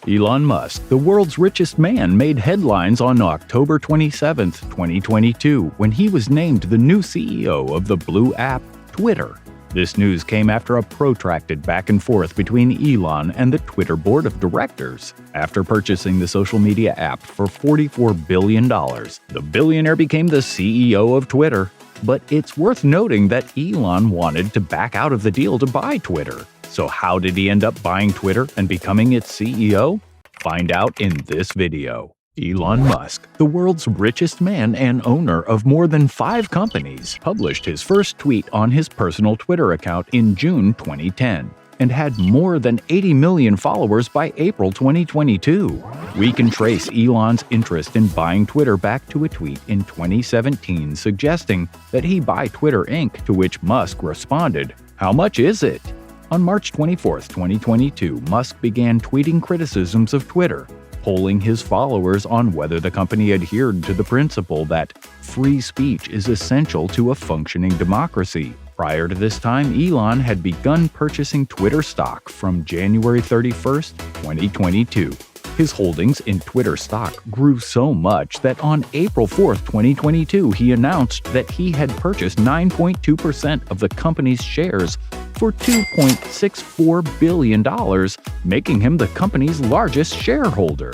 Elon Musk, the world's richest man, made headlines on October 27, 2022, when he was named the new CEO of the blue app Twitter. This news came after a protracted back and forth between Elon and the Twitter board of directors. After purchasing the social media app for $44 billion, the billionaire became the CEO of Twitter. But it's worth noting that Elon wanted to back out of the deal to buy Twitter. So how did he end up buying Twitter and becoming its CEO? Find out in this video. Elon Musk, the world's richest man and owner of more than 5 companies, published his first tweet on his personal Twitter account in June 2010 and had more than 80 million followers by April 2022. We can trace Elon's interest in buying Twitter back to a tweet in 2017 suggesting that he buy Twitter Inc., to which Musk responded, "How much is it?" On March 24, 2022, Musk began tweeting criticisms of Twitter, polling his followers on whether the company adhered to the principle that free speech is essential to a functioning democracy. Prior to this time, Elon had begun purchasing Twitter stock from January 31, 2022. His holdings in Twitter stock grew so much that on April 4, 2022, he announced that he had purchased 9.2% of the company's shares for $2.64 billion, making him the company's largest shareholder.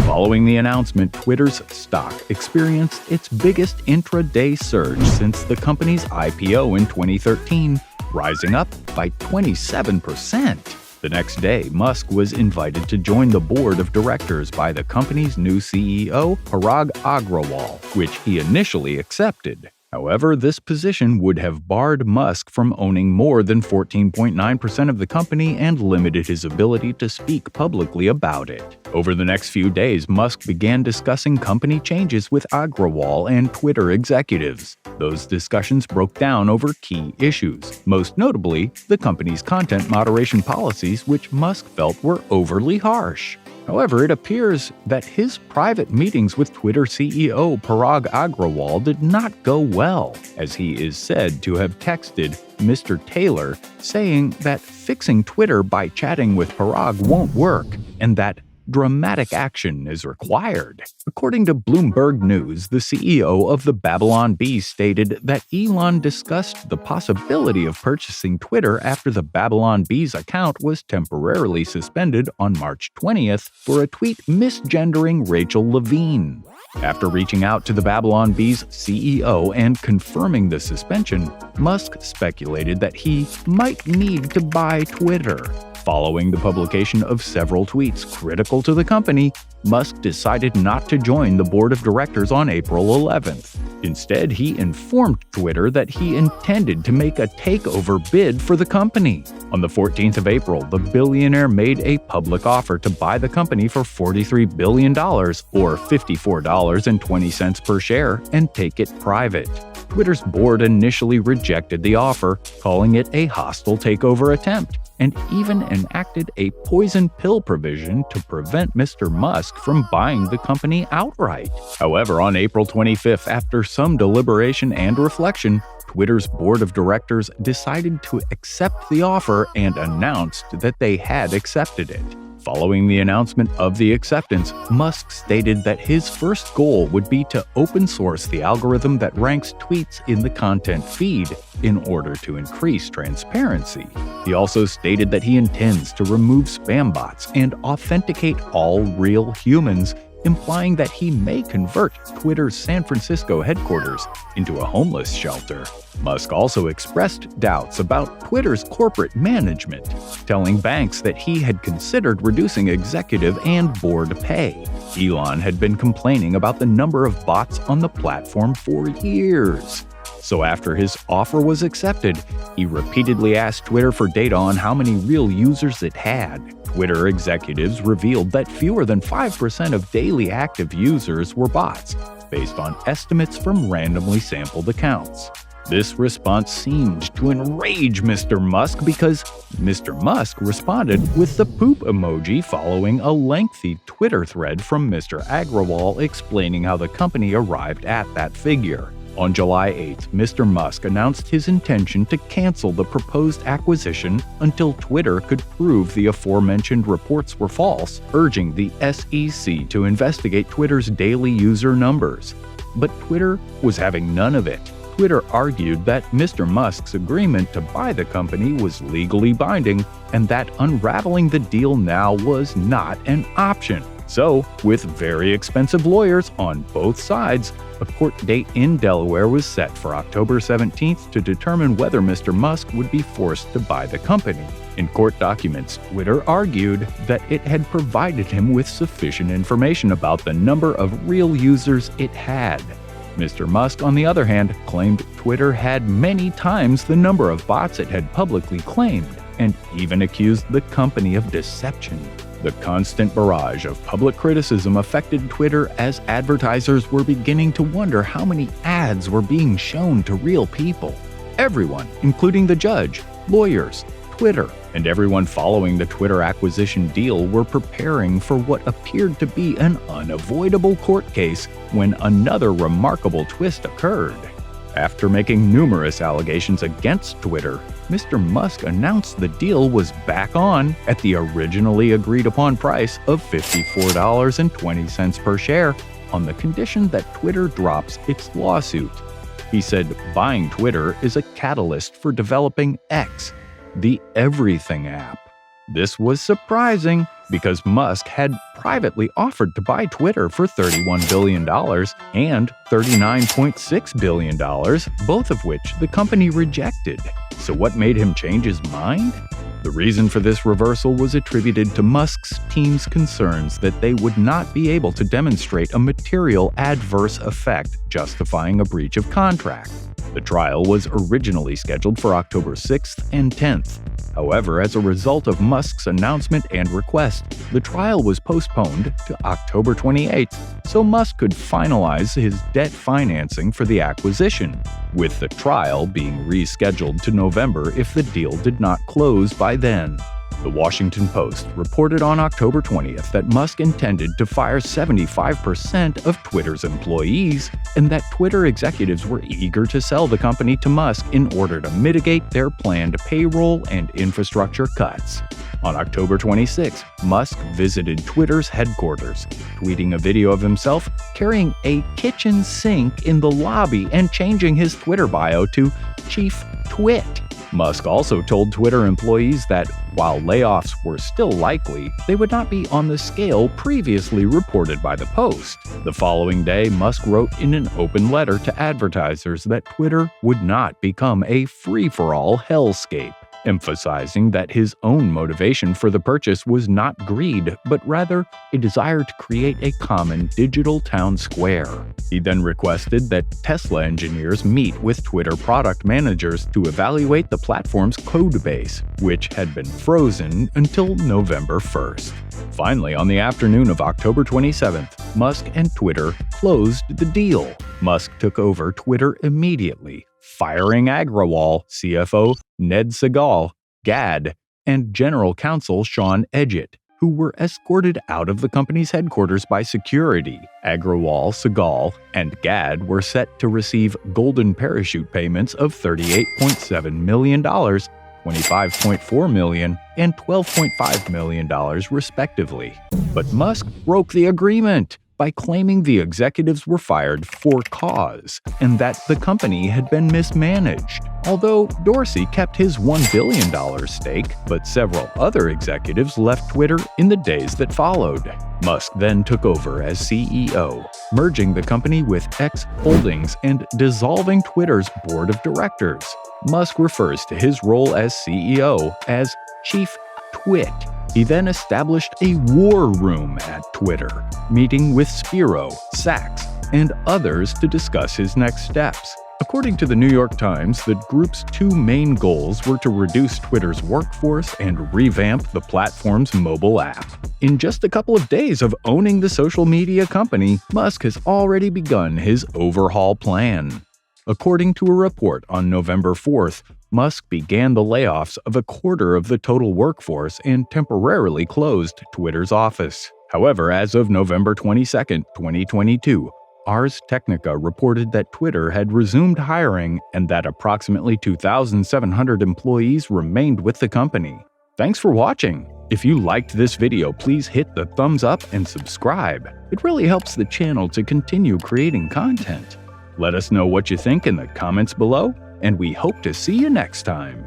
Following the announcement, Twitter's stock experienced its biggest intraday surge since the company's IPO in 2013, rising up by 27%. The next day, Musk was invited to join the board of directors by the company's new CEO, Parag Agrawal, which he initially accepted. However, this position would have barred Musk from owning more than 14.9% of the company and limited his ability to speak publicly about it. Over the next few days, Musk began discussing company changes with Agrawal and Twitter executives. Those discussions broke down over key issues, most notably the company's content moderation policies, which Musk felt were overly harsh. However, it appears that his private meetings with Twitter CEO Parag Agrawal did not go well, as he is said to have texted Mr. Taylor saying that fixing Twitter by chatting with Parag won't work and that dramatic action is required. According to Bloomberg News, the CEO of the Babylon Bee stated that Elon discussed the possibility of purchasing Twitter after the Babylon Bee's account was temporarily suspended on March 20th for a tweet misgendering Rachel Levine. After reaching out to the Babylon Bee's CEO and confirming the suspension, Musk speculated that he might need to buy Twitter. Following the publication of several tweets critical to the company, Musk decided not to join the board of directors on April 11th. Instead, he informed Twitter that he intended to make a takeover bid for the company. On the 14th of April, the billionaire made a public offer to buy the company for $43 billion, or $54.20 per share, and take it private. Twitter's board initially rejected the offer, calling it a hostile takeover attempt, and even enacted a poison pill provision to prevent Mr. Musk from buying the company outright. However, on April 25th, after some deliberation and reflection, Twitter's board of directors decided to accept the offer and announced that they had accepted it. Following the announcement of the acceptance, Musk stated that his first goal would be to open source the algorithm that ranks tweets in the content feed in order to increase transparency. He also stated that he intends to remove spam bots and authenticate all real humans, implying that he may convert Twitter's San Francisco headquarters into a homeless shelter. Musk also expressed doubts about Twitter's corporate management, telling banks that he had considered reducing executive and board pay. Elon had been complaining about the number of bots on the platform for years. So after his offer was accepted, he repeatedly asked Twitter for data on how many real users it had. Twitter executives revealed that fewer than 5% of daily active users were bots, based on estimates from randomly sampled accounts. This response seemed to enrage Mr. Musk because Mr. Musk responded with the poop emoji following a lengthy Twitter thread from Mr. Agrawal explaining how the company arrived at that figure. On July 8th, Mr. Musk announced his intention to cancel the proposed acquisition until Twitter could prove the aforementioned reports were false, urging the SEC to investigate Twitter's daily user numbers. But Twitter was having none of it. Twitter argued that Mr. Musk's agreement to buy the company was legally binding and that unraveling the deal now was not an option. So, with very expensive lawyers on both sides, a court date in Delaware was set for October 17th to determine whether Mr. Musk would be forced to buy the company. In court documents, Twitter argued that it had provided him with sufficient information about the number of real users it had. Mr. Musk, on the other hand, claimed Twitter had many times the number of bots it had publicly claimed, and even accused the company of deception. The constant barrage of public criticism affected Twitter as advertisers were beginning to wonder how many ads were being shown to real people. Everyone, including the judge, lawyers, Twitter, and everyone following the Twitter acquisition deal were preparing for what appeared to be an unavoidable court case when another remarkable twist occurred. After making numerous allegations against Twitter, Mr. Musk announced the deal was back on at the originally agreed-upon price of $54.20 per share on the condition that Twitter drops its lawsuit. He said buying Twitter is a catalyst for developing X, the Everything app. This was surprising because Musk had privately offered to buy Twitter for $31 billion and $39.6 billion, both of which the company rejected. So what made him change his mind? The reason for this reversal was attributed to Musk's team's concerns that they would not be able to demonstrate a material adverse effect justifying a breach of contract. The trial was originally scheduled for October 6th and 10th. However, as a result of Musk's announcement and request, the trial was postponed to October 28th so Musk could finalize his debt financing for the acquisition, with the trial being rescheduled to November if the deal did not close by then. The Washington Post reported on October 20th that Musk intended to fire 75% of Twitter's employees and that Twitter executives were eager to sell the company to Musk in order to mitigate their planned payroll and infrastructure cuts. On October 26, Musk visited Twitter's headquarters, tweeting a video of himself carrying a kitchen sink in the lobby and changing his Twitter bio to Chief Twit. Musk also told Twitter employees that, while layoffs were still likely, they would not be on the scale previously reported by the Post. The following day, Musk wrote in an open letter to advertisers that Twitter would not become a free-for-all hellscape, emphasizing that his own motivation for the purchase was not greed, but rather a desire to create a common digital town square. He then requested that Tesla engineers meet with Twitter product managers to evaluate the platform's code base, which had been frozen until November 1st. Finally, on the afternoon of October 27th, Musk and Twitter closed the deal. Musk took over Twitter immediately, firing Agrawal, CFO Ned Segal, Gad, and General Counsel Sean Edgett, who were escorted out of the company's headquarters by security. Agrawal, Segal, and Gad were set to receive golden parachute payments of $38.7 million, $25.4 million, and $12.5 million, respectively. But Musk broke the agreement by claiming the executives were fired for cause and that the company had been mismanaged. Although Dorsey kept his $1 billion stake, but several other executives left Twitter in the days that followed. Musk then took over as CEO, merging the company with X Holdings and dissolving Twitter's board of directors. Musk refers to his role as CEO as Chief Twit. He then established a war room at Twitter, meeting with Spiro, Sachs, and others to discuss his next steps. According to the New York Times, the group's two main goals were to reduce Twitter's workforce and revamp the platform's mobile app. In just a couple of days of owning the social media company, Musk has already begun his overhaul plan. According to a report on November 4th, Musk began the layoffs of a quarter of the total workforce and temporarily closed Twitter's office. However, as of November 22, 2022, Ars Technica reported that Twitter had resumed hiring and that approximately 2,700 employees remained with the company. Thanks for watching! If you liked this video, please hit the thumbs up and subscribe. It really helps the channel to continue creating content. Let us know what you think in the comments below, and we hope to see you next time.